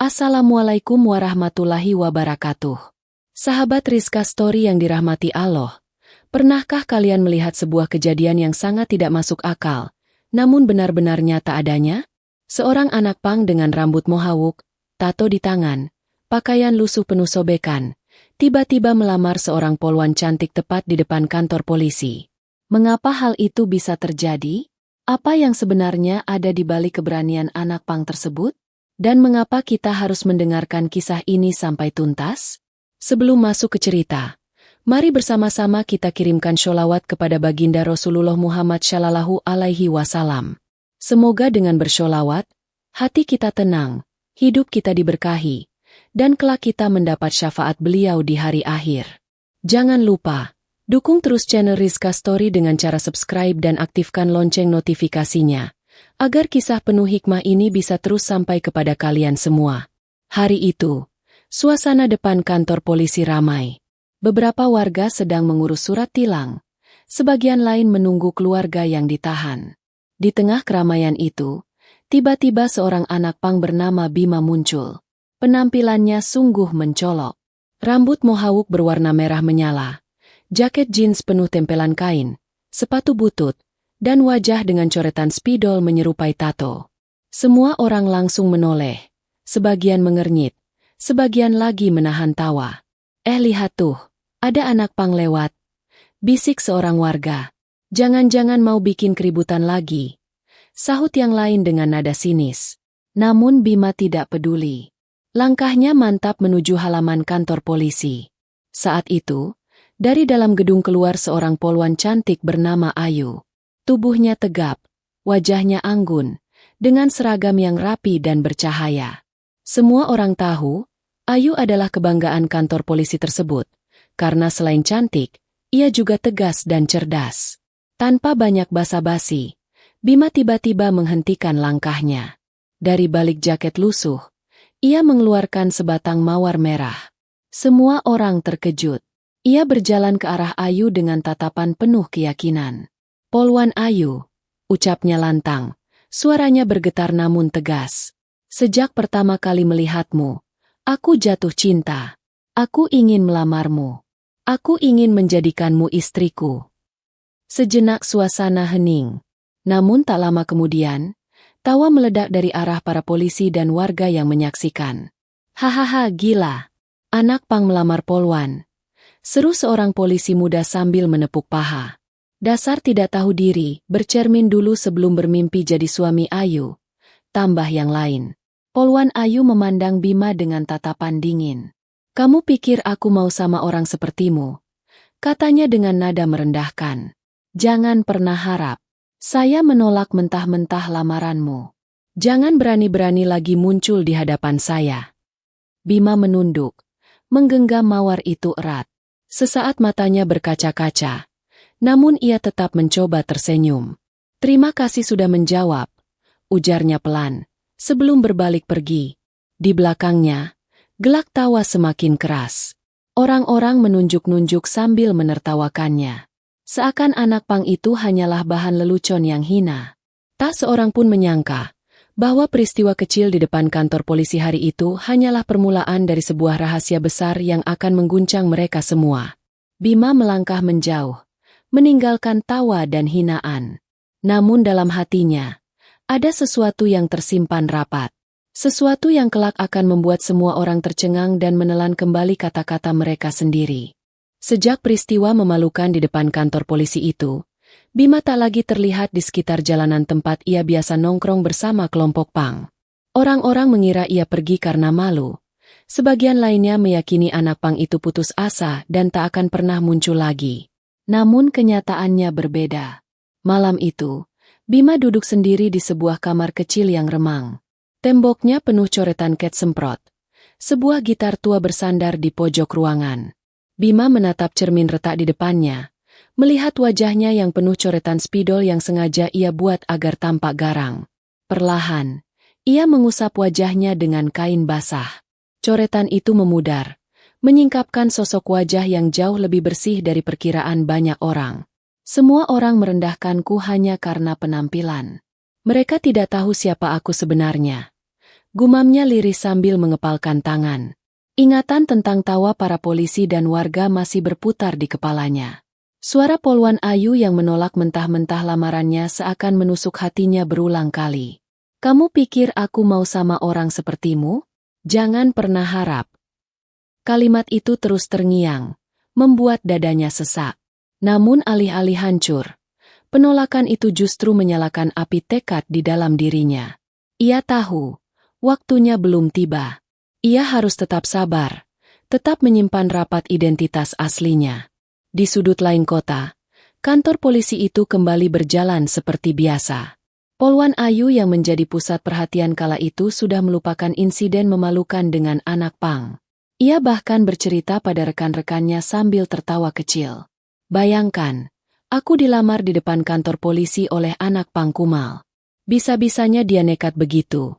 Assalamualaikum warahmatullahi wabarakatuh. Sahabat Rizka Story yang dirahmati Allah, pernahkah kalian melihat sebuah kejadian yang sangat tidak masuk akal, namun benar-benar nyata adanya? Seorang anak pang dengan rambut mohawk, tato di tangan, pakaian lusuh penuh sobekan, tiba-tiba melamar seorang polwan cantik tepat di depan kantor polisi. Mengapa hal itu bisa terjadi? Apa yang sebenarnya ada di balik keberanian anak pang tersebut? Dan mengapa kita harus mendengarkan kisah ini sampai tuntas? Sebelum masuk ke cerita, mari bersama-sama kita kirimkan sholawat kepada baginda Rasulullah Muhammad Shallallahu Alaihi Wasallam. Semoga dengan bersholawat, hati kita tenang, hidup kita diberkahi, dan kelak kita mendapat syafaat beliau di hari akhir. Jangan lupa, dukung terus channel Rizka Story dengan cara subscribe dan aktifkan lonceng notifikasinya, agar kisah penuh hikmah ini bisa terus sampai kepada kalian semua. Hari itu, suasana depan kantor polisi ramai. Beberapa warga sedang mengurus surat tilang, sebagian lain menunggu keluarga yang ditahan. Di tengah keramaian itu, tiba-tiba seorang anak pang bernama Bima muncul. Penampilannya sungguh mencolok. Rambut mohawk berwarna merah menyala, jaket jeans penuh tempelan kain, sepatu butut, dan wajah dengan coretan spidol menyerupai tato. Semua orang langsung menoleh, sebagian mengernyit, sebagian lagi menahan tawa. Lihat tuh, ada anak pang lewat, bisik seorang warga. Jangan-jangan mau bikin keributan lagi, sahut yang lain dengan nada sinis. Namun Bima tidak peduli. Langkahnya mantap menuju halaman kantor polisi. Saat itu, dari dalam gedung keluar seorang polwan cantik bernama Ayu. Tubuhnya tegap, wajahnya anggun, dengan seragam yang rapi dan bercahaya. Semua orang tahu, Ayu adalah kebanggaan kantor polisi tersebut, karena selain cantik, ia juga tegas dan cerdas. Tanpa banyak basa-basi, Bima tiba-tiba menghentikan langkahnya. Dari balik jaket lusuh, ia mengeluarkan sebatang mawar merah. Semua orang terkejut. Ia berjalan ke arah Ayu dengan tatapan penuh keyakinan. "Polwan Ayu," ucapnya lantang, suaranya bergetar namun tegas. "Sejak pertama kali melihatmu, aku jatuh cinta. Aku ingin melamarmu. Aku ingin menjadikanmu istriku." Sejenak suasana hening. Namun tak lama kemudian, tawa meledak dari arah para polisi dan warga yang menyaksikan. "Hahaha, gila. Anak pang melamar polwan," seru seorang polisi muda sambil menepuk paha. "Dasar tidak tahu diri, bercermin dulu sebelum bermimpi jadi suami Ayu," tambah yang lain. Polwan Ayu memandang Bima dengan tatapan dingin. "Kamu pikir aku mau sama orang sepertimu?" katanya dengan nada merendahkan. "Jangan pernah harap. Saya menolak mentah-mentah lamaranmu. Jangan berani-berani lagi muncul di hadapan saya." Bima menunduk, menggenggam mawar itu erat. Sesaat matanya berkaca-kaca. Namun ia tetap mencoba tersenyum. "Terima kasih sudah menjawab," ujarnya pelan, sebelum berbalik pergi. Di belakangnya, gelak tawa semakin keras. Orang-orang menunjuk-nunjuk sambil menertawakannya. Seakan anak pang itu hanyalah bahan lelucon yang hina. Tak seorang pun menyangka bahwa peristiwa kecil di depan kantor polisi hari itu hanyalah permulaan dari sebuah rahasia besar yang akan mengguncang mereka semua. Bima melangkah menjauh, meninggalkan tawa dan hinaan. Namun dalam hatinya, ada sesuatu yang tersimpan rapat. Sesuatu yang kelak akan membuat semua orang tercengang dan menelan kembali kata-kata mereka sendiri. Sejak peristiwa memalukan di depan kantor polisi itu, Bima tak lagi terlihat di sekitar jalanan tempat ia biasa nongkrong bersama kelompok pang. Orang-orang mengira ia pergi karena malu. Sebagian lainnya meyakini anak pang itu putus asa dan tak akan pernah muncul lagi. Namun kenyataannya berbeda. Malam itu, Bima duduk sendiri di sebuah kamar kecil yang remang. Temboknya penuh coretan cat semprot. Sebuah gitar tua bersandar di pojok ruangan. Bima menatap cermin retak di depannya, melihat wajahnya yang penuh coretan spidol yang sengaja ia buat agar tampak garang. Perlahan, ia mengusap wajahnya dengan kain basah. Coretan itu memudar, menyingkapkan sosok wajah yang jauh lebih bersih dari perkiraan banyak orang. "Semua orang merendahkanku hanya karena penampilan. Mereka tidak tahu siapa aku sebenarnya," Gumamnya lirih sambil mengepalkan tangan. Ingatan tentang tawa para polisi dan warga masih berputar di kepalanya. Suara Polwan Ayu yang menolak mentah-mentah lamarannya seakan menusuk hatinya berulang kali. Kamu pikir aku mau sama orang sepertimu? Jangan pernah harap. Kalimat itu terus terngiang, membuat dadanya sesak. Namun alih-alih hancur, penolakan itu justru menyalakan api tekad di dalam dirinya. Ia tahu, waktunya belum tiba. Ia harus tetap sabar, tetap menyimpan rapat identitas aslinya. Di sudut lain kota, kantor polisi itu kembali berjalan seperti biasa. Polwan Ayu yang menjadi pusat perhatian kala itu sudah melupakan insiden memalukan dengan anak pang. Ia bahkan bercerita pada rekan-rekannya sambil tertawa kecil. Bayangkan, aku dilamar di depan kantor polisi oleh anak pang kumal. Bisa-bisanya dia nekat begitu,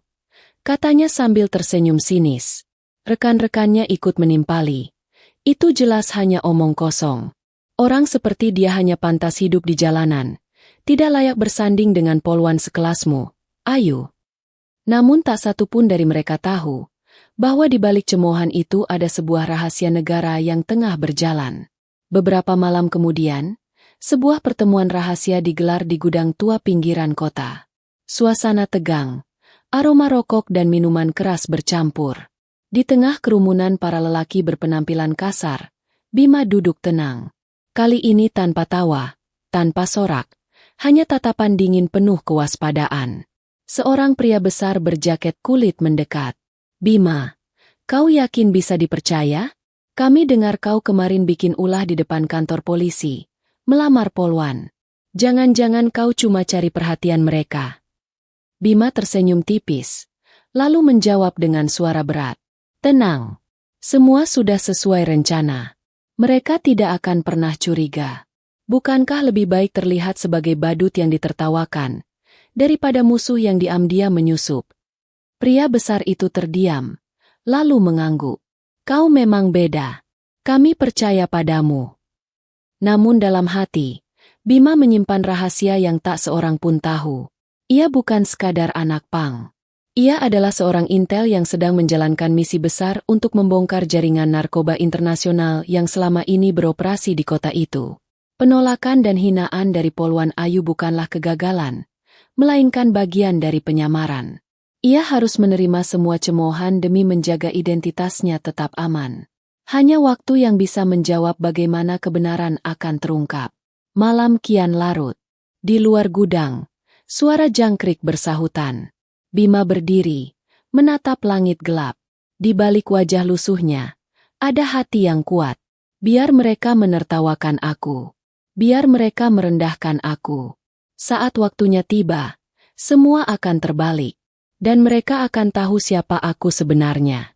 katanya sambil tersenyum sinis. Rekan-rekannya ikut menimpali. Itu jelas hanya omong kosong. Orang seperti dia hanya pantas hidup di jalanan. Tidak layak bersanding dengan polwan sekelasmu, Ayu. Namun tak satu pun dari mereka tahu bahwa di balik cemoohan itu ada sebuah rahasia negara yang tengah berjalan. Beberapa malam kemudian, sebuah pertemuan rahasia digelar di gudang tua pinggiran kota. Suasana tegang, aroma rokok dan minuman keras bercampur. Di tengah kerumunan para lelaki berpenampilan kasar, Bima duduk tenang. Kali ini tanpa tawa, tanpa sorak, hanya tatapan dingin penuh kewaspadaan. Seorang pria besar berjaket kulit mendekat. Bima, kau yakin bisa dipercaya? Kami dengar kau kemarin bikin ulah di depan kantor polisi, melamar polwan. Jangan-jangan kau cuma cari perhatian mereka. Bima tersenyum tipis, lalu menjawab dengan suara berat. Tenang, semua sudah sesuai rencana. Mereka tidak akan pernah curiga. Bukankah lebih baik terlihat sebagai badut yang ditertawakan, daripada musuh yang diam-diam menyusup? Pria besar itu terdiam, lalu mengangguk. Kau memang beda. Kami percaya padamu. Namun dalam hati, Bima menyimpan rahasia yang tak seorang pun tahu. Ia bukan sekadar anak pang. Ia adalah seorang intel yang sedang menjalankan misi besar untuk membongkar jaringan narkoba internasional yang selama ini beroperasi di kota itu. Penolakan dan hinaan dari Polwan Ayu bukanlah kegagalan, melainkan bagian dari penyamaran. Ia harus menerima semua cemoohan demi menjaga identitasnya tetap aman. Hanya waktu yang bisa menjawab bagaimana kebenaran akan terungkap. Malam kian larut. Di luar gudang, suara jangkrik bersahutan. Bima berdiri, menatap langit gelap. Di balik wajah lusuhnya, ada hati yang kuat. Biar mereka menertawakan aku. Biar mereka merendahkan aku. Saat waktunya tiba, semua akan terbalik. Dan mereka akan tahu siapa aku sebenarnya.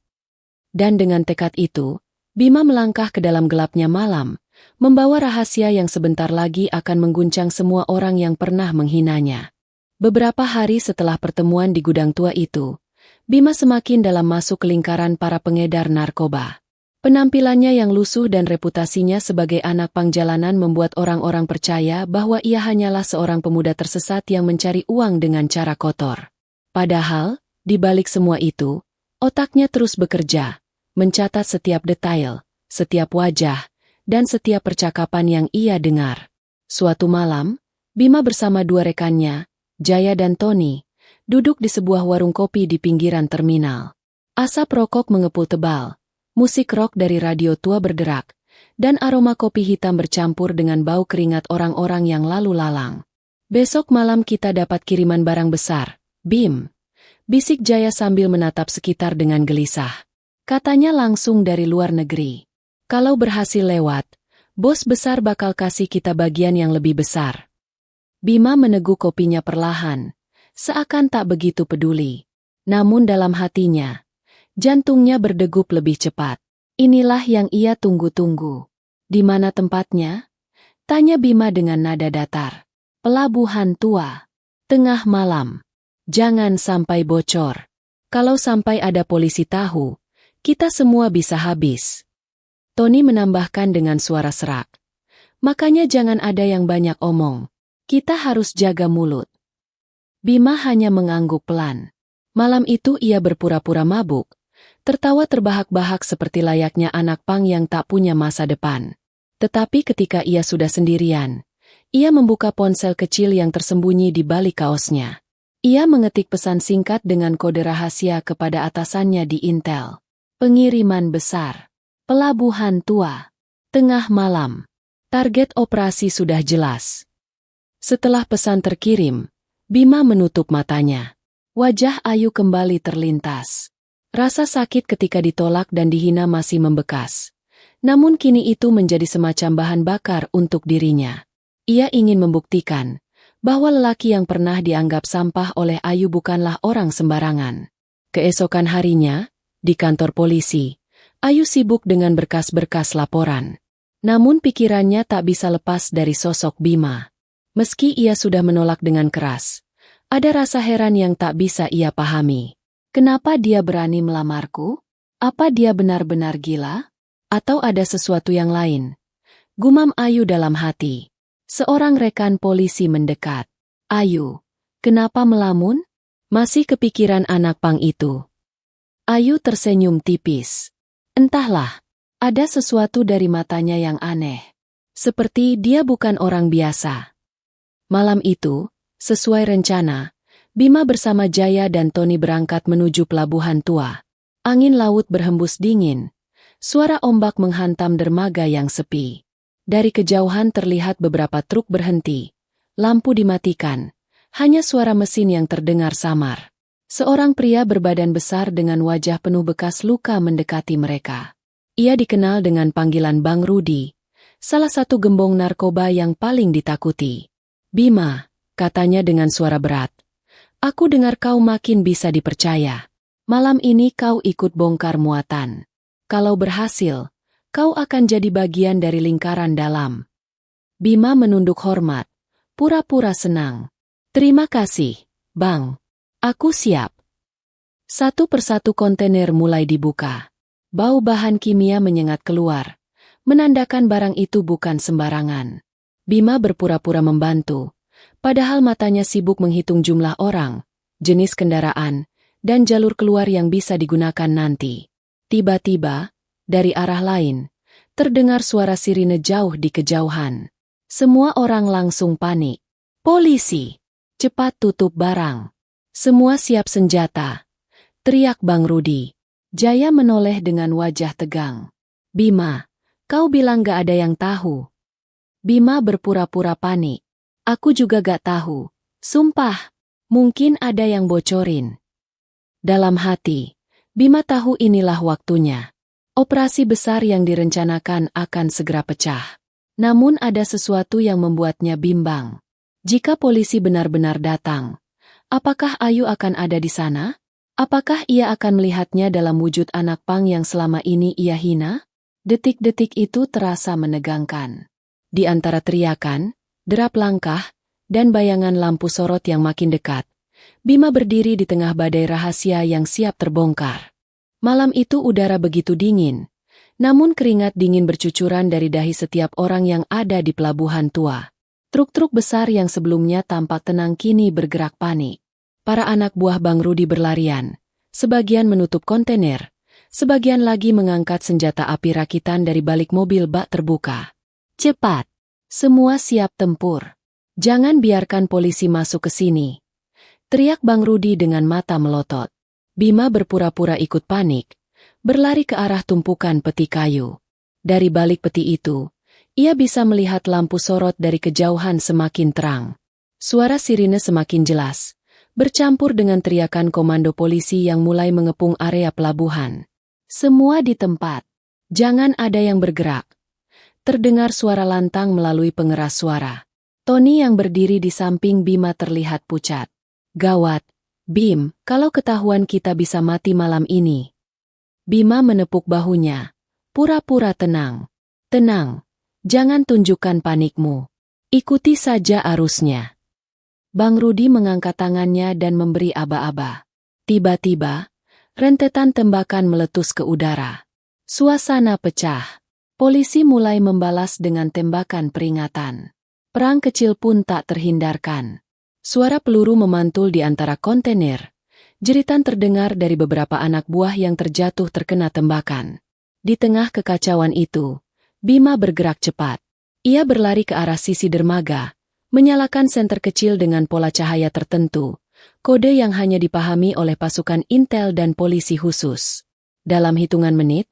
Dan dengan tekad itu, Bima melangkah ke dalam gelapnya malam, membawa rahasia yang sebentar lagi akan mengguncang semua orang yang pernah menghinanya. Beberapa hari setelah pertemuan di gudang tua itu, Bima semakin dalam masuk ke lingkaran para pengedar narkoba. Penampilannya yang lusuh dan reputasinya sebagai anak pang jalanan membuat orang-orang percaya bahwa ia hanyalah seorang pemuda tersesat yang mencari uang dengan cara kotor. Padahal, di balik semua itu, otaknya terus bekerja, mencatat setiap detail, setiap wajah, dan setiap percakapan yang ia dengar. Suatu malam, Bima bersama dua rekannya, Jaya dan Tony, duduk di sebuah warung kopi di pinggiran terminal. Asap rokok mengepul tebal, musik rock dari radio tua berderak, dan aroma kopi hitam bercampur dengan bau keringat orang-orang yang lalu lalang. Besok malam kita dapat kiriman barang besar, Bim, bisik Jaya sambil menatap sekitar dengan gelisah. Katanya langsung dari luar negeri. Kalau berhasil lewat, bos besar bakal kasih kita bagian yang lebih besar. Bima meneguk kopinya perlahan, seakan tak begitu peduli. Namun dalam hatinya, jantungnya berdegup lebih cepat. Inilah yang ia tunggu-tunggu. Di mana tempatnya? Tanya Bima dengan nada datar. Pelabuhan tua. Tengah malam. Jangan sampai bocor. Kalau sampai ada polisi tahu, kita semua bisa habis. Tony menambahkan dengan suara serak. Makanya jangan ada yang banyak omong. Kita harus jaga mulut. Bima hanya mengangguk pelan. Malam itu ia berpura-pura mabuk, tertawa terbahak-bahak seperti layaknya anak pang yang tak punya masa depan. Tetapi ketika ia sudah sendirian, ia membuka ponsel kecil yang tersembunyi di balik kaosnya. Ia mengetik pesan singkat dengan kode rahasia kepada atasannya di Intel. Pengiriman besar. Pelabuhan tua. Tengah malam. Target operasi sudah jelas. Setelah pesan terkirim, Bima menutup matanya. Wajah Ayu kembali terlintas. Rasa sakit ketika ditolak dan dihina masih membekas. Namun kini itu menjadi semacam bahan bakar untuk dirinya. Ia ingin membuktikan bahwa lelaki yang pernah dianggap sampah oleh Ayu bukanlah orang sembarangan. Keesokan harinya, di kantor polisi, Ayu sibuk dengan berkas-berkas laporan. Namun pikirannya tak bisa lepas dari sosok Bima. Meski ia sudah menolak dengan keras, ada rasa heran yang tak bisa ia pahami. Kenapa dia berani melamarku? Apa dia benar-benar gila? Atau ada sesuatu yang lain? Gumam Ayu dalam hati. Seorang rekan polisi mendekat. Ayu, kenapa melamun? Masih kepikiran anak pang itu. Ayu tersenyum tipis. Entahlah, ada sesuatu dari matanya yang aneh. Seperti dia bukan orang biasa. Malam itu, sesuai rencana, Bima bersama Jaya dan Tony berangkat menuju pelabuhan tua. Angin laut berhembus dingin. Suara ombak menghantam dermaga yang sepi. Dari kejauhan terlihat beberapa truk berhenti. Lampu dimatikan. Hanya suara mesin yang terdengar samar. Seorang pria berbadan besar dengan wajah penuh bekas luka mendekati mereka. Ia dikenal dengan panggilan Bang Rudi, salah satu gembong narkoba yang paling ditakuti. Bima, katanya dengan suara berat. Aku dengar kau makin bisa dipercaya. Malam ini kau ikut bongkar muatan. Kalau berhasil, kau akan jadi bagian dari lingkaran dalam. Bima menunduk hormat, pura-pura senang. Terima kasih, Bang. Aku siap. Satu persatu kontainer mulai dibuka. Bau bahan kimia menyengat keluar, menandakan barang itu bukan sembarangan. Bima berpura-pura membantu, padahal matanya sibuk menghitung jumlah orang, jenis kendaraan, dan jalur keluar yang bisa digunakan nanti. Tiba-tiba, dari arah lain, terdengar suara sirine jauh di kejauhan. Semua orang langsung panik. Polisi! Cepat tutup barang. Semua siap senjata. Teriak Bang Rudi. Jaya menoleh dengan wajah tegang. Bima, kau bilang gak ada yang tahu. Bima berpura-pura panik. Aku juga gak tahu. Sumpah, mungkin ada yang bocorin. Dalam hati, Bima tahu inilah waktunya. Operasi besar yang direncanakan akan segera pecah. Namun ada sesuatu yang membuatnya bimbang. Jika polisi benar-benar datang, apakah Ayu akan ada di sana? Apakah ia akan melihatnya dalam wujud anak pang yang selama ini ia hina? Detik-detik itu terasa menegangkan. Di antara teriakan, derap langkah, dan bayangan lampu sorot yang makin dekat, Bima berdiri di tengah badai rahasia yang siap terbongkar. Malam itu udara begitu dingin, namun keringat dingin bercucuran dari dahi setiap orang yang ada di pelabuhan tua. Truk-truk besar yang sebelumnya tampak tenang kini bergerak panik. Para anak buah Bang Rudi berlarian, sebagian menutup kontainer, sebagian lagi mengangkat senjata api rakitan dari balik mobil bak terbuka. Cepat! Semua siap tempur. Jangan biarkan polisi masuk ke sini. Teriak Bang Rudi dengan mata melotot. Bima berpura-pura ikut panik, berlari ke arah tumpukan peti kayu. Dari balik peti itu, ia bisa melihat lampu sorot dari kejauhan semakin terang. Suara sirine semakin jelas, bercampur dengan teriakan komando polisi yang mulai mengepung area pelabuhan. Semua di tempat. Jangan ada yang bergerak. Terdengar suara lantang melalui pengeras suara. Tony yang berdiri di samping Bima terlihat pucat. Gawat, Bim, kalau ketahuan kita bisa mati malam ini. Bima menepuk bahunya. Pura-pura tenang. Tenang, jangan tunjukkan panikmu. Ikuti saja arusnya. Bang Rudi mengangkat tangannya dan memberi aba-aba. Tiba-tiba, rentetan tembakan meletus ke udara. Suasana pecah. Polisi mulai membalas dengan tembakan peringatan. Perang kecil pun tak terhindarkan. Suara peluru memantul di antara kontainer. Jeritan terdengar dari beberapa anak buah yang terjatuh terkena tembakan. Di tengah kekacauan itu, Bima bergerak cepat. Ia berlari ke arah sisi dermaga, menyalakan senter kecil dengan pola cahaya tertentu, kode yang hanya dipahami oleh pasukan intel dan polisi khusus. Dalam hitungan menit,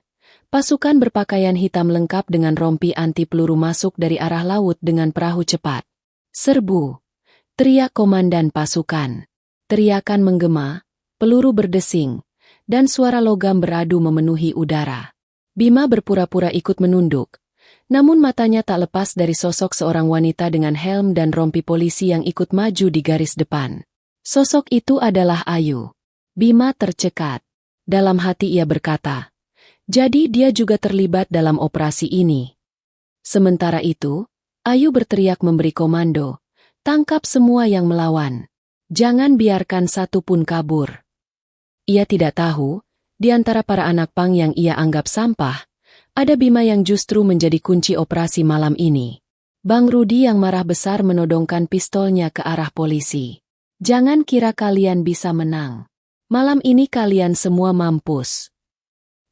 pasukan berpakaian hitam lengkap dengan rompi anti peluru masuk dari arah laut dengan perahu cepat. "Serbu!" teriak komandan pasukan. Teriakan menggema, peluru berdesing, dan suara logam beradu memenuhi udara. Bima berpura-pura ikut menunduk, namun matanya tak lepas dari sosok seorang wanita dengan helm dan rompi polisi yang ikut maju di garis depan. Sosok itu adalah Ayu. Bima tercekat. Dalam hati ia berkata, jadi dia juga terlibat dalam operasi ini. Sementara itu, Ayu berteriak memberi komando, tangkap semua yang melawan. Jangan biarkan satu pun kabur. Ia tidak tahu, di antara para anak pang yang ia anggap sampah, ada Bima yang justru menjadi kunci operasi malam ini. Bang Rudi yang marah besar menodongkan pistolnya ke arah polisi. Jangan kira kalian bisa menang. Malam ini kalian semua mampus.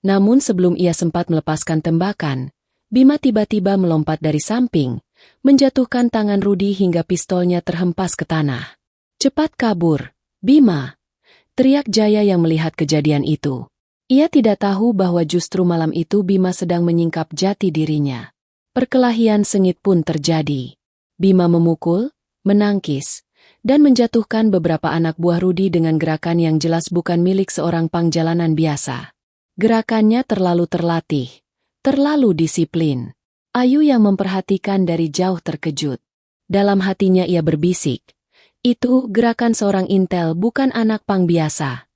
Namun sebelum ia sempat melepaskan tembakan, Bima tiba-tiba melompat dari samping, menjatuhkan tangan Rudi hingga pistolnya terhempas ke tanah. Cepat kabur, Bima! Teriak Jaya yang melihat kejadian itu. Ia tidak tahu bahwa justru malam itu Bima sedang menyingkap jati dirinya. Perkelahian sengit pun terjadi. Bima memukul, menangkis, dan menjatuhkan beberapa anak buah Rudi dengan gerakan yang jelas bukan milik seorang pang jalanan biasa. Gerakannya terlalu terlatih, terlalu disiplin. Ayu yang memperhatikan dari jauh terkejut. Dalam hatinya ia berbisik, itu gerakan seorang intel bukan anak pang biasa.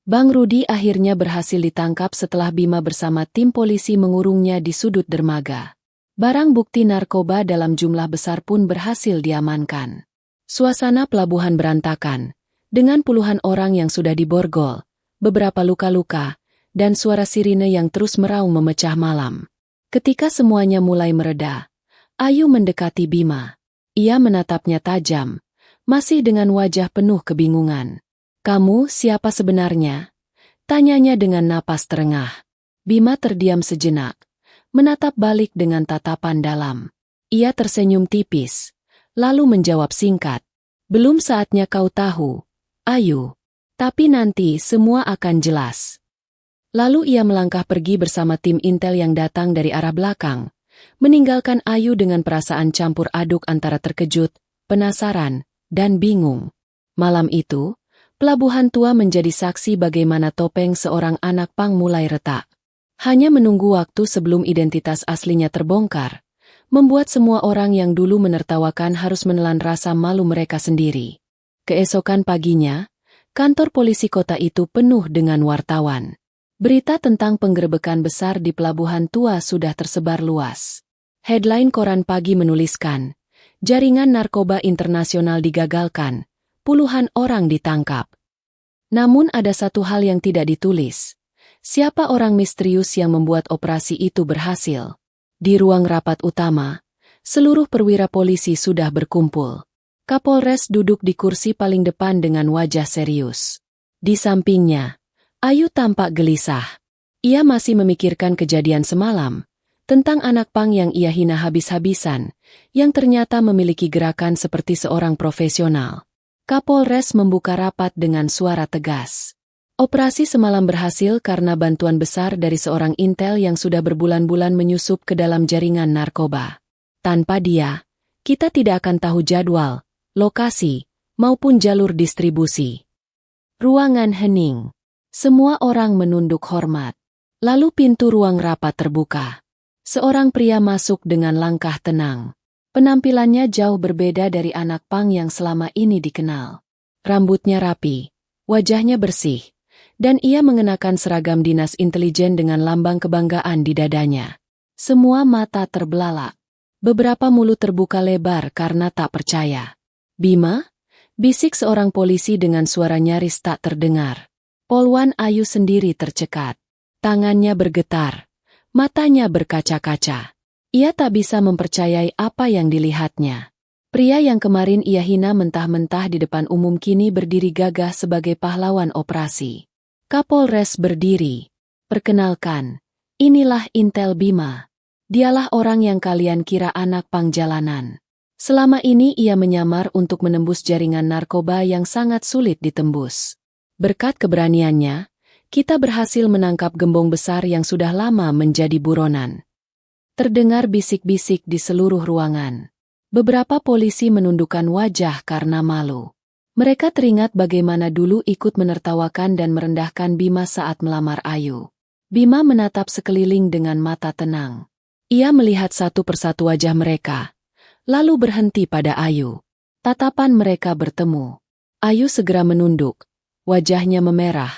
Bang Rudi akhirnya berhasil ditangkap setelah Bima bersama tim polisi mengurungnya di sudut dermaga. Barang bukti narkoba dalam jumlah besar pun berhasil diamankan. Suasana pelabuhan berantakan, dengan puluhan orang yang sudah diborgol, beberapa luka-luka, dan suara sirine yang terus meraung memecah malam. Ketika semuanya mulai mereda, Ayu mendekati Bima. Ia menatapnya tajam, masih dengan wajah penuh kebingungan. "Kamu siapa sebenarnya?" tanyanya dengan napas terengah. Bima terdiam sejenak, menatap balik dengan tatapan dalam. Ia tersenyum tipis, lalu menjawab singkat, "Belum saatnya kau tahu, Ayu. Tapi nanti semua akan jelas." Lalu ia melangkah pergi bersama tim intel yang datang dari arah belakang, meninggalkan Ayu dengan perasaan campur aduk antara terkejut, penasaran, dan bingung. Malam itu, pelabuhan tua menjadi saksi bagaimana topeng seorang anak pang mulai retak. Hanya menunggu waktu sebelum identitas aslinya terbongkar, membuat semua orang yang dulu menertawakan harus menelan rasa malu mereka sendiri. Keesokan paginya, kantor polisi kota itu penuh dengan wartawan. Berita tentang penggerebekan besar di pelabuhan tua sudah tersebar luas. Headline koran pagi menuliskan, jaringan narkoba internasional digagalkan, puluhan orang ditangkap. Namun ada satu hal yang tidak ditulis. Siapa orang misterius yang membuat operasi itu berhasil? Di ruang rapat utama, seluruh perwira polisi sudah berkumpul. Kapolres duduk di kursi paling depan dengan wajah serius. Di sampingnya, Ayu tampak gelisah. Ia masih memikirkan kejadian semalam, tentang anak pang yang ia hina habis-habisan, yang ternyata memiliki gerakan seperti seorang profesional. Kapolres membuka rapat dengan suara tegas. Operasi semalam berhasil karena bantuan besar dari seorang intel yang sudah berbulan-bulan menyusup ke dalam jaringan narkoba. Tanpa dia, kita tidak akan tahu jadwal, lokasi, maupun jalur distribusi. Ruangan hening. Semua orang menunduk hormat. Lalu pintu ruang rapat terbuka. Seorang pria masuk dengan langkah tenang. Penampilannya jauh berbeda dari anak pang yang selama ini dikenal. Rambutnya rapi, wajahnya bersih, dan ia mengenakan seragam dinas intelijen dengan lambang kebanggaan di dadanya. Semua mata terbelalak. Beberapa mulut terbuka lebar karena tak percaya. "Bima?" bisik seorang polisi dengan suara nyaris tak terdengar. Polwan Ayu sendiri tercekat. Tangannya bergetar. Matanya berkaca-kaca. Ia tak bisa mempercayai apa yang dilihatnya. Pria yang kemarin ia hina mentah-mentah di depan umum kini berdiri gagah sebagai pahlawan operasi. Kapolres berdiri. Perkenalkan, inilah Intel Bima. Dialah orang yang kalian kira anak pang jalanan. Selama ini ia menyamar untuk menembus jaringan narkoba yang sangat sulit ditembus. Berkat keberaniannya, kita berhasil menangkap gembong besar yang sudah lama menjadi buronan. Terdengar bisik-bisik di seluruh ruangan. Beberapa polisi menundukkan wajah karena malu. Mereka teringat bagaimana dulu ikut menertawakan dan merendahkan Bima saat melamar Ayu. Bima menatap sekeliling dengan mata tenang. Ia melihat satu persatu wajah mereka, lalu berhenti pada Ayu. Tatapan mereka bertemu. Ayu segera menunduk. Wajahnya memerah.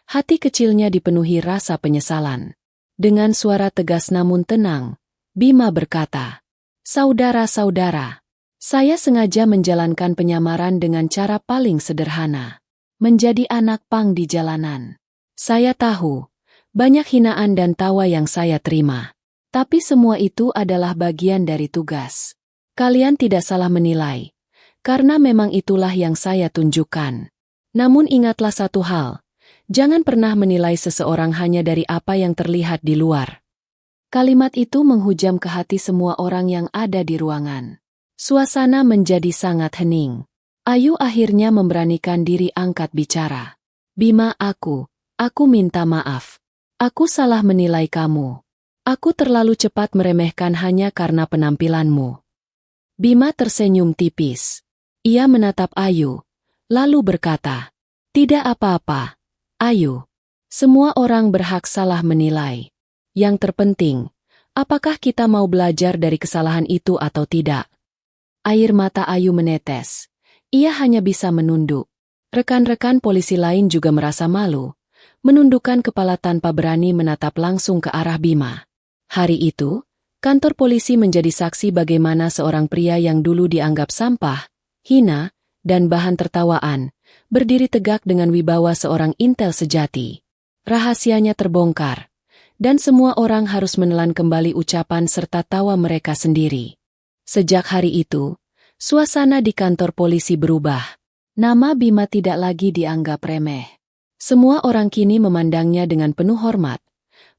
Hati kecilnya dipenuhi rasa penyesalan. Dengan suara tegas namun tenang, Bima berkata, "Saudara-saudara, saya sengaja menjalankan penyamaran dengan cara paling sederhana. Menjadi anak pang di jalanan. Saya tahu, banyak hinaan dan tawa yang saya terima. Tapi semua itu adalah bagian dari tugas. Kalian tidak salah menilai, karena memang itulah yang saya tunjukkan. Namun ingatlah satu hal, jangan pernah menilai seseorang hanya dari apa yang terlihat di luar." Kalimat itu menghujam ke hati semua orang yang ada di ruangan. Suasana menjadi sangat hening. Ayu akhirnya memberanikan diri angkat bicara. "Bima, aku minta maaf. Aku salah menilai kamu. Aku terlalu cepat meremehkan hanya karena penampilanmu." Bima tersenyum tipis. Ia menatap Ayu, lalu berkata, "Tidak apa-apa, Ayu. Semua orang berhak salah menilai. Yang terpenting, apakah kita mau belajar dari kesalahan itu atau tidak?" Air mata Ayu menetes. Ia hanya bisa menunduk. Rekan-rekan polisi lain juga merasa malu, menundukkan kepala tanpa berani menatap langsung ke arah Bima. Hari itu, kantor polisi menjadi saksi bagaimana seorang pria yang dulu dianggap sampah, hina, dan bahan tertawaan, berdiri tegak dengan wibawa seorang intel sejati. Rahasianya terbongkar. Dan semua orang harus menelan kembali ucapan serta tawa mereka sendiri. Sejak hari itu, suasana di kantor polisi berubah. Nama Bima tidak lagi dianggap remeh. Semua orang kini memandangnya dengan penuh hormat.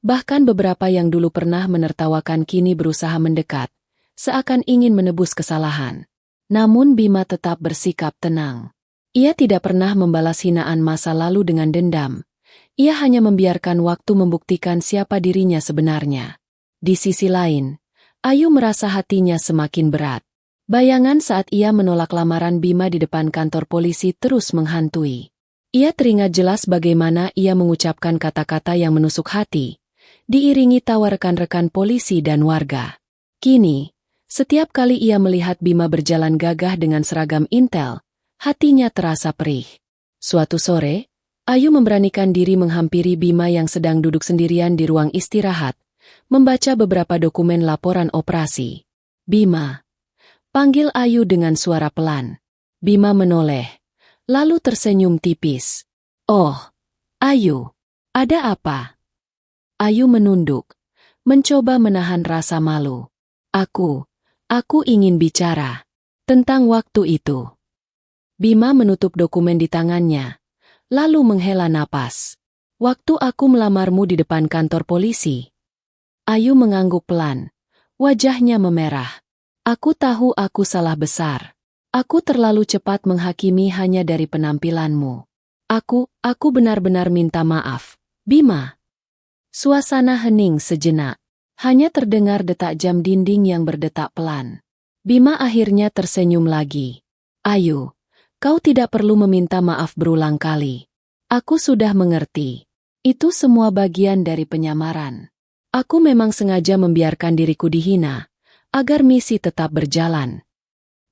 Bahkan beberapa yang dulu pernah menertawakan kini berusaha mendekat, seakan ingin menebus kesalahan. Namun Bima tetap bersikap tenang. Ia tidak pernah membalas hinaan masa lalu dengan dendam. Ia hanya membiarkan waktu membuktikan siapa dirinya sebenarnya. Di sisi lain, Ayu merasa hatinya semakin berat. Bayangan saat ia menolak lamaran Bima di depan kantor polisi terus menghantui. Ia teringat jelas bagaimana ia mengucapkan kata-kata yang menusuk hati, diiringi tawa rekan-rekan polisi dan warga. Kini, setiap kali ia melihat Bima berjalan gagah dengan seragam intel, hatinya terasa perih. Suatu sore, Ayu memberanikan diri menghampiri Bima yang sedang duduk sendirian di ruang istirahat, membaca beberapa dokumen laporan operasi. "Bima," panggil Ayu dengan suara pelan. Bima menoleh, lalu tersenyum tipis. "Oh, Ayu, ada apa?" Ayu menunduk, mencoba menahan rasa malu. Aku ingin bicara tentang waktu itu." Bima menutup dokumen di tangannya, lalu menghela napas. "Waktu aku melamarmu di depan kantor polisi." Ayu mengangguk pelan. Wajahnya memerah. "Aku tahu aku salah besar. Aku terlalu cepat menghakimi hanya dari penampilanmu. Aku benar-benar minta maaf, Bima." Suasana hening sejenak. Hanya terdengar detak jam dinding yang berdetak pelan. Bima akhirnya tersenyum lagi. "Ayu, kau tidak perlu meminta maaf berulang kali. Aku sudah mengerti. Itu semua bagian dari penyamaran. Aku memang sengaja membiarkan diriku dihina, agar misi tetap berjalan."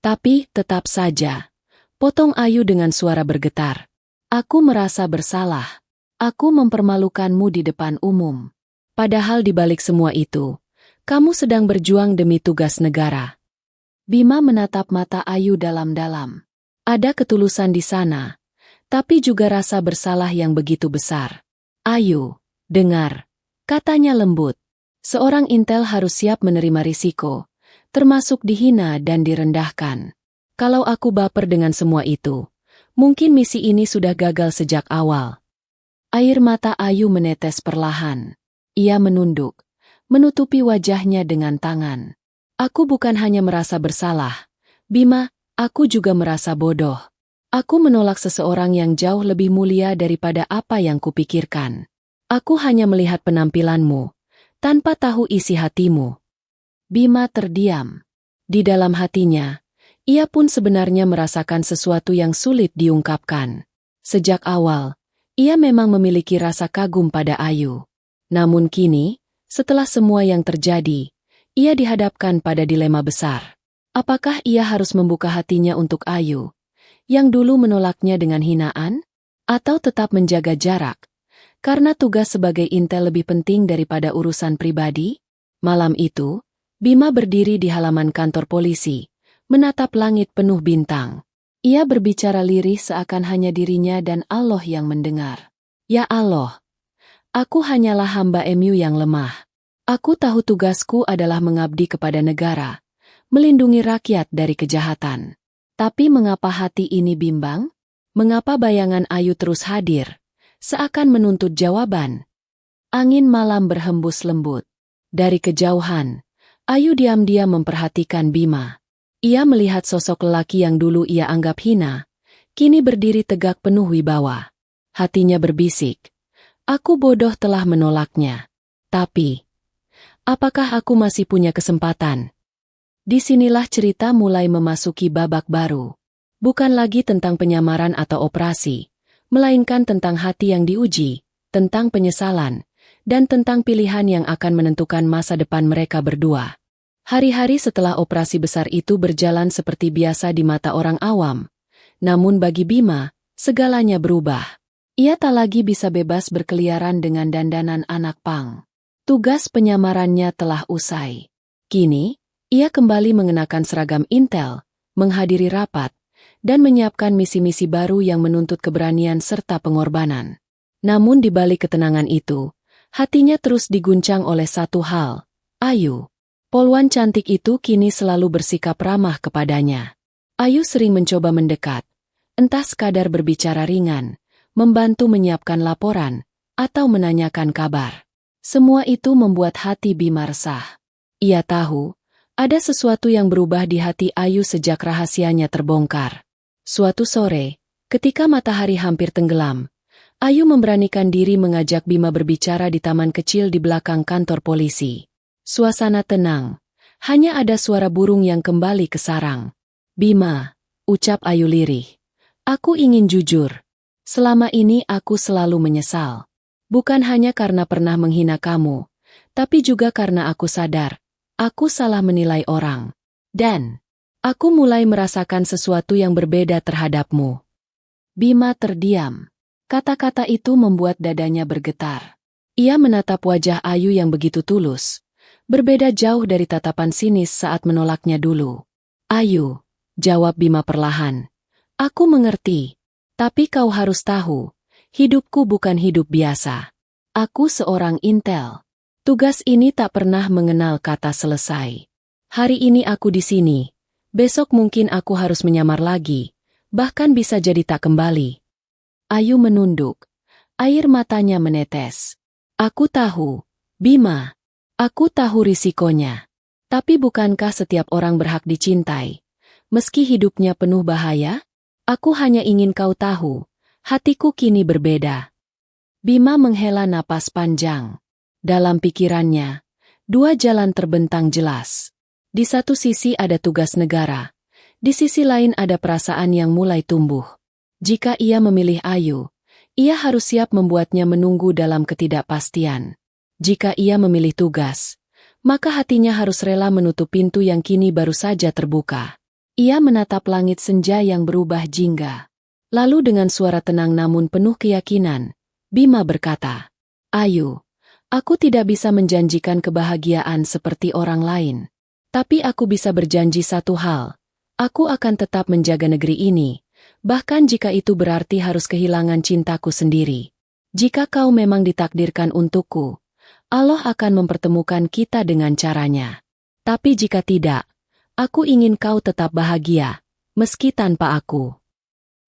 "Tapi, tetap saja," potong Ayu dengan suara bergetar. "Aku merasa bersalah. Aku mempermalukanmu di depan umum. Padahal di balik semua itu, kamu sedang berjuang demi tugas negara." Bima menatap mata Ayu dalam-dalam. Ada ketulusan di sana, tapi juga rasa bersalah yang begitu besar. "Ayu, dengar," katanya lembut. "Seorang intel harus siap menerima risiko, termasuk dihina dan direndahkan. Kalau aku baper dengan semua itu, mungkin misi ini sudah gagal sejak awal. Air mata Ayu menetes perlahan. Ia menunduk, menutupi wajahnya dengan tangan. Aku bukan hanya merasa bersalah, Bima, aku juga merasa bodoh. Aku menolak seseorang yang jauh lebih mulia daripada apa yang kupikirkan. Aku hanya melihat penampilanmu, tanpa tahu isi hatimu. Bima terdiam. Di dalam hatinya, ia pun sebenarnya merasakan sesuatu yang sulit diungkapkan. Sejak awal, ia memang memiliki rasa kagum pada Ayu. Namun kini, setelah semua yang terjadi, ia dihadapkan pada dilema besar. Apakah ia harus membuka hatinya untuk Ayu, yang dulu menolaknya dengan hinaan? Atau tetap menjaga jarak, karena tugas sebagai intel lebih penting daripada urusan pribadi? Malam itu, Bima berdiri di halaman kantor polisi, menatap langit penuh bintang. Ia berbicara lirih seakan hanya dirinya dan Allah yang mendengar. Ya Allah, aku hanyalah hamba MU yang lemah. Aku tahu tugasku adalah mengabdi kepada negara, melindungi rakyat dari kejahatan. Tapi mengapa hati ini bimbang? Mengapa bayangan Ayu terus hadir, seakan menuntut jawaban? Angin malam berhembus lembut. Dari kejauhan, Ayu diam-diam memperhatikan Bima. Ia melihat sosok lelaki yang dulu ia anggap hina, kini berdiri tegak penuh wibawa. Hatinya berbisik, aku bodoh telah menolaknya. Tapi, apakah aku masih punya kesempatan? Disinilah cerita mulai memasuki babak baru. Bukan lagi tentang penyamaran atau operasi, melainkan tentang hati yang diuji, tentang penyesalan, dan tentang pilihan yang akan menentukan masa depan mereka berdua. Hari-hari setelah operasi besar itu berjalan seperti biasa di mata orang awam. Namun bagi Bima, segalanya berubah. Ia tak lagi bisa bebas berkeliaran dengan dandanan anak pang. Tugas penyamarannya telah usai. Kini, ia kembali mengenakan seragam intel, menghadiri rapat, dan menyiapkan misi-misi baru yang menuntut keberanian serta pengorbanan. Namun di balik ketenangan itu, hatinya terus diguncang oleh satu hal, Ayu. Polwan cantik itu kini selalu bersikap ramah kepadanya. Ayu sering mencoba mendekat, entah sekadar berbicara ringan, membantu menyiapkan laporan, atau menanyakan kabar. Semua itu membuat hati Bima resah. Ia tahu, ada sesuatu yang berubah di hati Ayu sejak rahasianya terbongkar. Suatu sore, ketika matahari hampir tenggelam, Ayu memberanikan diri mengajak Bima berbicara di taman kecil di belakang kantor polisi. Suasana tenang, hanya ada suara burung yang kembali ke sarang. Bima, ucap Ayu lirih, aku ingin jujur. Selama ini aku selalu menyesal. Bukan hanya karena pernah menghina kamu, tapi juga karena aku sadar, aku salah menilai orang. Dan, aku mulai merasakan sesuatu yang berbeda terhadapmu. Bima terdiam. Kata-kata itu membuat dadanya bergetar. Ia menatap wajah Ayu yang begitu tulus, berbeda jauh dari tatapan sinis saat menolaknya dulu. Ayu, jawab Bima perlahan. Aku mengerti, tapi kau harus tahu, hidupku bukan hidup biasa. Aku seorang intel. Tugas ini tak pernah mengenal kata selesai. Hari ini aku di sini, besok mungkin aku harus menyamar lagi, bahkan bisa jadi tak kembali. Ayu menunduk, air matanya menetes. Aku tahu, Bima, aku tahu risikonya. Tapi bukankah setiap orang berhak dicintai? Meski hidupnya penuh bahaya? Aku hanya ingin kau tahu, hatiku kini berbeda. Bima menghela napas panjang. Dalam pikirannya, dua jalan terbentang jelas. Di satu sisi ada tugas negara, di sisi lain ada perasaan yang mulai tumbuh. Jika ia memilih Ayu, ia harus siap membuatnya menunggu dalam ketidakpastian. Jika ia memilih tugas, maka hatinya harus rela menutup pintu yang kini baru saja terbuka. Ia menatap langit senja yang berubah jingga. Lalu dengan suara tenang namun penuh keyakinan, Bima berkata, Ayu, aku tidak bisa menjanjikan kebahagiaan seperti orang lain. Tapi aku bisa berjanji satu hal, aku akan tetap menjaga negeri ini. Bahkan jika itu berarti harus kehilangan cintaku sendiri. Jika kau memang ditakdirkan untukku, Allah akan mempertemukan kita dengan caranya. Tapi jika tidak, aku ingin kau tetap bahagia, meski tanpa aku.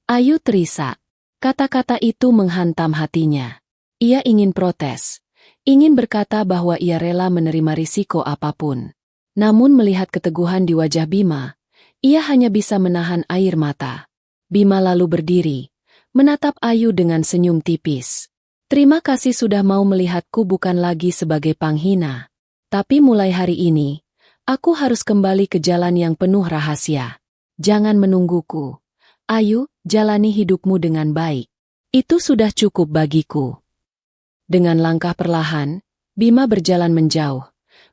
Ayu terisak. Kata-kata itu menghantam hatinya. Ia ingin protes, ingin berkata bahwa ia rela menerima risiko apapun. Namun melihat keteguhan di wajah Bima, ia hanya bisa menahan air mata. Bima lalu berdiri, menatap Ayu dengan senyum tipis. Terima kasih sudah mau melihatku bukan lagi sebagai panghina. Tapi mulai hari ini, aku harus kembali ke jalan yang penuh rahasia. Jangan menungguku. Ayu, jalani hidupmu dengan baik. Itu sudah cukup bagiku. Dengan langkah perlahan, Bima berjalan menjauh,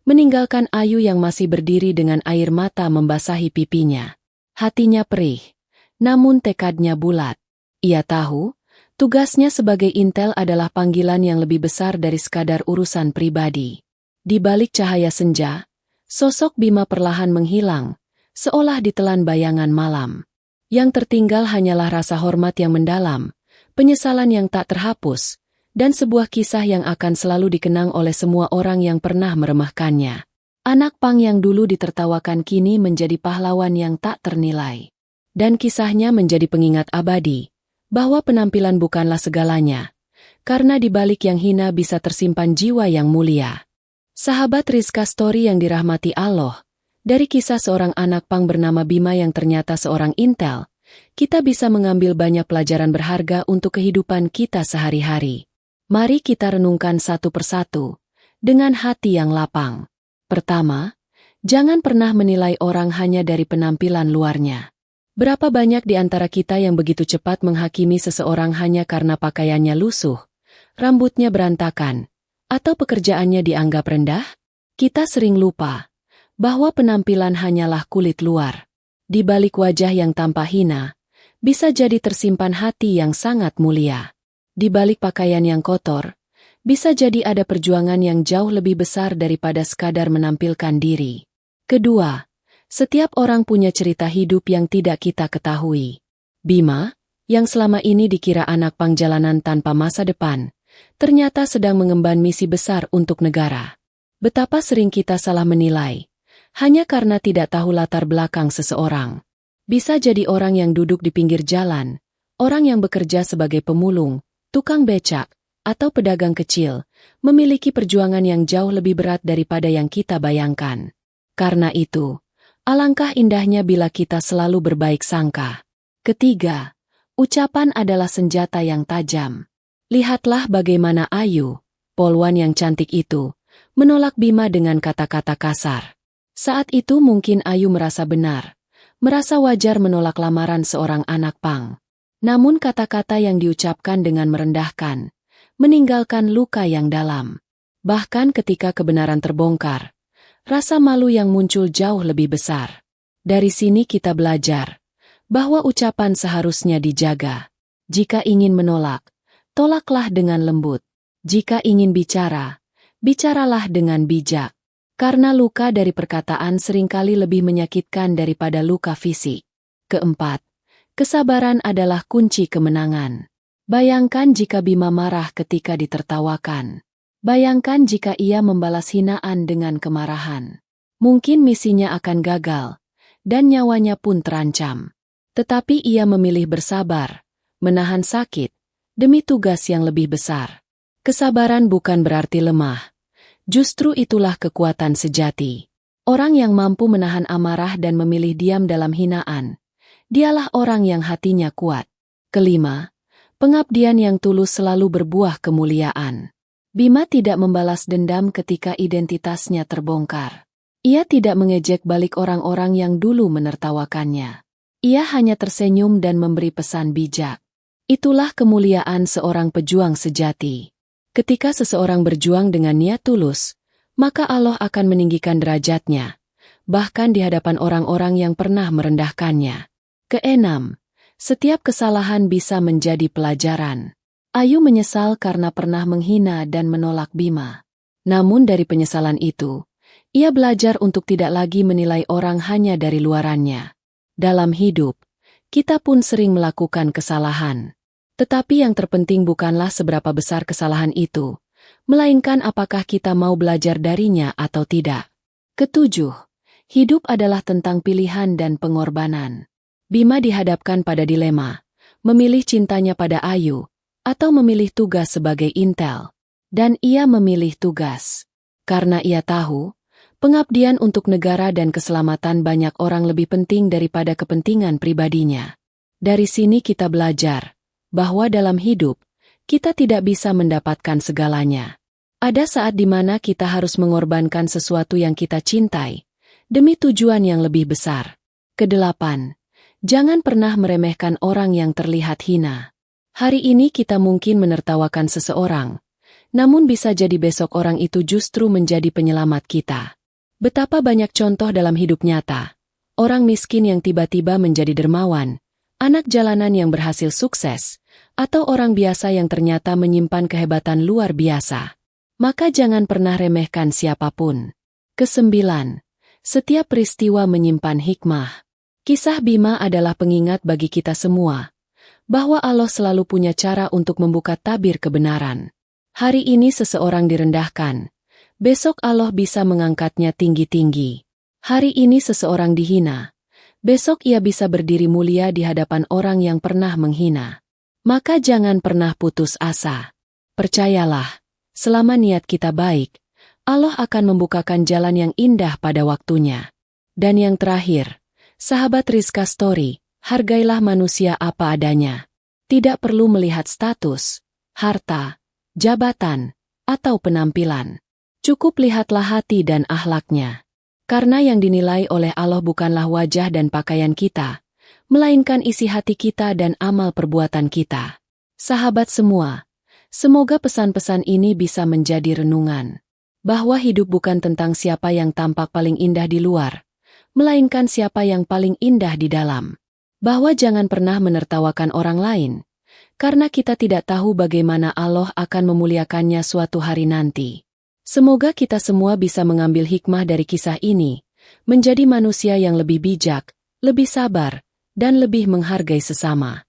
meninggalkan Ayu yang masih berdiri dengan air mata membasahi pipinya. Hatinya perih, namun tekadnya bulat. Ia tahu, tugasnya sebagai intel adalah panggilan yang lebih besar dari sekadar urusan pribadi. Di balik cahaya senja, sosok Bima perlahan menghilang, seolah ditelan bayangan malam. Yang tertinggal hanyalah rasa hormat yang mendalam, penyesalan yang tak terhapus, dan sebuah kisah yang akan selalu dikenang oleh semua orang yang pernah meremehkannya. Anak pang yang dulu ditertawakan kini menjadi pahlawan yang tak ternilai. Dan kisahnya menjadi pengingat abadi, bahwa penampilan bukanlah segalanya, karena di balik yang hina bisa tersimpan jiwa yang mulia. Sahabat Rizka Story yang dirahmati Allah, dari kisah seorang anak pang bernama Bima yang ternyata seorang intel, kita bisa mengambil banyak pelajaran berharga untuk kehidupan kita sehari-hari. Mari kita renungkan satu persatu, dengan hati yang lapang. Pertama, jangan pernah menilai orang hanya dari penampilan luarnya. Berapa banyak di antara kita yang begitu cepat menghakimi seseorang hanya karena pakaiannya lusuh, rambutnya berantakan, atau pekerjaannya dianggap rendah? Kita sering lupa bahwa penampilan hanyalah kulit luar. Di balik wajah yang tampak hina, bisa jadi tersimpan hati yang sangat mulia. Di balik pakaian yang kotor, bisa jadi ada perjuangan yang jauh lebih besar daripada sekadar menampilkan diri. Kedua, setiap orang punya cerita hidup yang tidak kita ketahui. Bima, yang selama ini dikira anak pang jalanan tanpa masa depan, ternyata sedang mengemban misi besar untuk negara. Betapa sering kita salah menilai, hanya karena tidak tahu latar belakang seseorang. Bisa jadi orang yang duduk di pinggir jalan, orang yang bekerja sebagai pemulung, tukang becak, atau pedagang kecil, memiliki perjuangan yang jauh lebih berat daripada yang kita bayangkan. Karena itu, alangkah indahnya bila kita selalu berbaik sangka. Ketiga, ucapan adalah senjata yang tajam. Lihatlah bagaimana Ayu, polwan yang cantik itu, menolak Bima dengan kata-kata kasar. Saat itu mungkin Ayu merasa benar, merasa wajar menolak lamaran seorang anak pang. Namun kata-kata yang diucapkan dengan merendahkan, meninggalkan luka yang dalam. Bahkan ketika kebenaran terbongkar, rasa malu yang muncul jauh lebih besar. Dari sini kita belajar bahwa ucapan seharusnya dijaga. Jika ingin menolak, tolaklah dengan lembut. Jika ingin bicara, bicaralah dengan bijak. Karena luka dari perkataan seringkali lebih menyakitkan daripada luka fisik. Keempat, kesabaran adalah kunci kemenangan. Bayangkan jika Bima marah ketika ditertawakan. Bayangkan jika ia membalas hinaan dengan kemarahan. Mungkin misinya akan gagal, dan nyawanya pun terancam. Tetapi ia memilih bersabar, menahan sakit, demi tugas yang lebih besar. Kesabaran bukan berarti lemah. Justru itulah kekuatan sejati. Orang yang mampu menahan amarah dan memilih diam dalam hinaan, dialah orang yang hatinya kuat. Kelima, pengabdian yang tulus selalu berbuah kemuliaan. Bima tidak membalas dendam ketika identitasnya terbongkar. Ia tidak mengejek balik orang-orang yang dulu menertawakannya. Ia hanya tersenyum dan memberi pesan bijak. Itulah kemuliaan seorang pejuang sejati. Ketika seseorang berjuang dengan niat tulus, maka Allah akan meninggikan derajatnya, bahkan di hadapan orang-orang yang pernah merendahkannya. Keenam, setiap kesalahan bisa menjadi pelajaran. Ayu menyesal karena pernah menghina dan menolak Bima. Namun dari penyesalan itu, ia belajar untuk tidak lagi menilai orang hanya dari luarannya. Dalam hidup, kita pun sering melakukan kesalahan. Tetapi yang terpenting bukanlah seberapa besar kesalahan itu, melainkan apakah kita mau belajar darinya atau tidak. Ketujuh, hidup adalah tentang pilihan dan pengorbanan. Bima dihadapkan pada dilema, memilih cintanya pada Ayu, atau memilih tugas sebagai intel. Dan ia memilih tugas. Karena ia tahu, pengabdian untuk negara dan keselamatan banyak orang lebih penting daripada kepentingan pribadinya. Dari sini kita belajar bahwa dalam hidup, kita tidak bisa mendapatkan segalanya. Ada saat di mana kita harus mengorbankan sesuatu yang kita cintai, demi tujuan yang lebih besar. Kedelapan, jangan pernah meremehkan orang yang terlihat hina. Hari ini kita mungkin menertawakan seseorang, namun bisa jadi besok orang itu justru menjadi penyelamat kita. Betapa banyak contoh dalam hidup nyata. Orang miskin yang tiba-tiba menjadi dermawan, anak jalanan yang berhasil sukses, atau orang biasa yang ternyata menyimpan kehebatan luar biasa. Maka jangan pernah remehkan siapapun. Kesembilan, setiap peristiwa menyimpan hikmah. Kisah Bima adalah pengingat bagi kita semua, bahwa Allah selalu punya cara untuk membuka tabir kebenaran. Hari ini seseorang direndahkan, besok Allah bisa mengangkatnya tinggi-tinggi. Hari ini seseorang dihina, besok ia bisa berdiri mulia di hadapan orang yang pernah menghina. Maka jangan pernah putus asa. Percayalah, selama niat kita baik, Allah akan membukakan jalan yang indah pada waktunya. Dan yang terakhir, sahabat Rizka Story, hargailah manusia apa adanya. Tidak perlu melihat status, harta, jabatan, atau penampilan. Cukup lihatlah hati dan akhlaknya. Karena yang dinilai oleh Allah bukanlah wajah dan pakaian kita, melainkan isi hati kita dan amal perbuatan kita. Sahabat semua, semoga pesan-pesan ini bisa menjadi renungan. Bahwa hidup bukan tentang siapa yang tampak paling indah di luar, melainkan siapa yang paling indah di dalam. Bahwa jangan pernah menertawakan orang lain, karena kita tidak tahu bagaimana Allah akan memuliakannya suatu hari nanti. Semoga kita semua bisa mengambil hikmah dari kisah ini, menjadi manusia yang lebih bijak, lebih sabar, dan lebih menghargai sesama.